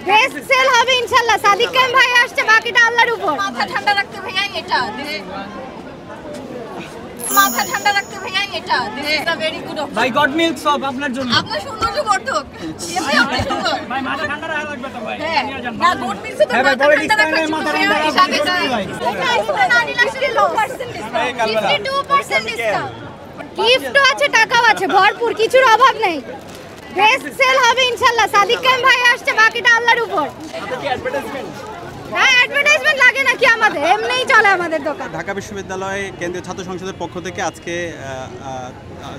Best sell হবে ইনশাআল্লাহ। সাদিক কায়েম ভাই আসছে, বাকিটা আল্লাহর উপর। মাথা ঠান্ডা রাখতে ভাইয়া এটা মাথা ঠান্ডা রাখতে ভাইয়া এটা this is a very good option. ভাই গড মিল্ক সব আপনার জন্য। আপনার সৌন্দর্য বর্ধক। আপনি সুন্দর। ভাই মাথা ঠান্ডা রাখা লাগবে তো ভাই। না গুড মিল্ক তো মাথা ঠান্ডা রাখতে ভাইয়া এটা আইফোন না নিলে আসলে লো পার্সেন্ট ডিসকাউন্ট, 52% ডিসকাউন্ট। গিফটও আছে, টাকাও আছে, ভরপুর, কিছুর অভাব নেই। বেস্ট সেল হবে ইনশাআল্লাহ। সাদিক কায়েম ভাই আসছে, বাকিটা আল্লাহর উপর। হ্যাঁ, অ্যাডভার্টাইজমেন্ট লাগে নাকি আমাদের? এমনিই চলে আমাদের দোকান। ঢাকা বিশ্ববিদ্যালয় কেন্দ্রীয় ছাত্র সংসদের পক্ষ থেকে আজকে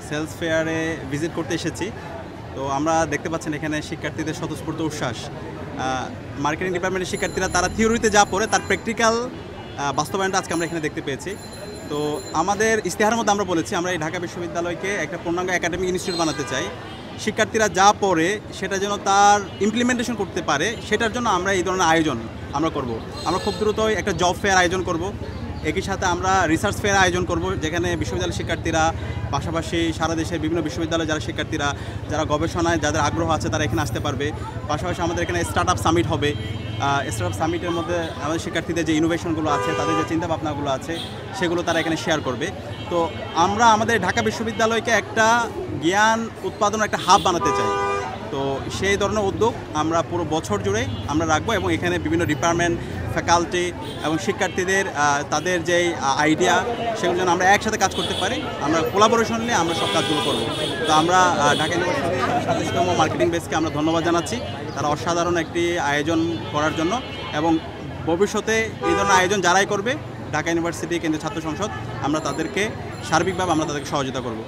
সেলস ফেয়ারে ভিজিট করতে এসেছি। তো আমরা দেখতে পাচ্ছেন এখানে শিক্ষার্থীদের স্বতঃস্ফূর্ত উচ্ছ্বাস। মার্কেটিং ডিপার্টমেন্টের শিক্ষার্থীরা তারা থিওরিতে যা পড়ে তার প্র্যাকটিক্যাল বাস্তবায়নটা আজকে আমরা এখানে দেখতে পেয়েছি। তো আমাদের ইশতেহারের মধ্যে আমরা বলেছি আমরা এই ঢাকা বিশ্ববিদ্যালয়কে একটা পূর্ণাঙ্গ একাডেমিক ইনস্টিটিউট বানাতে চাই। শিক্ষার্থীরা যা পড়ে সেটা যেন তার ইমপ্লিমেন্টেশন করতে পারে, সেটার জন্য আমরা এই ধরনের আয়োজন আমরা করব। আমরা খুব দ্রুতই একটা জব ফেয়ার আয়োজন করব, একই সাথে আমরা রিসার্চ ফেয়ার আয়োজন করব, যেখানে বিশ্ববিদ্যালয়ের শিক্ষার্থীরা পাশাপাশি সারা দেশের বিভিন্ন বিশ্ববিদ্যালয়ে যারা শিক্ষার্থীরা যারা গবেষণায় যাদের আগ্রহ আছে তারা এখানে আসতে পারবে। পাশাপাশি আমাদের এখানে স্টার্ট আপ সামিট হবে। স্টার্ট আপ সামিটের মধ্যে আমাদের শিক্ষার্থীদের যে ইনোভেশনগুলো আছে, তাদের যে চিন্তাভাবনাগুলো আছে, সেগুলো তারা এখানে শেয়ার করবে। তো আমরা আমাদের ঢাকা বিশ্ববিদ্যালয়কে একটা জ্ঞান উৎপাদনের একটা হাব বানাতে চাই। তো সেই ধরনের উদ্যোগ আমরা পুরো বছর জুড়ে আমরা রাখবো এবং এখানে বিভিন্ন ডিপার্টমেন্ট, ফ্যাকাল্টি এবং শিক্ষার্থীদের তাদের যেই আইডিয়া সেগুলো যেন আমরা একসাথে কাজ করতে পারি, আমরা কোলাবোরেশন নিয়ে আমরা সব কাজগুলো করব। তো আমরা ঢাকা ইউনিভার্সিটির 27তম মার্কেটিং বেসকে আমরা ধন্যবাদ জানাচ্ছি তারা অসাধারণ একটি আয়োজন করার জন্য, এবং ভবিষ্যতে এই ধরনের আয়োজন যারাই করবে ঢাকা ইউনিভার্সিটি কেন্দ্রীয় ছাত্র সংসদ আমরা তাদেরকে সার্বিকভাবে আমরা তাদেরকে সহযোগিতা করব।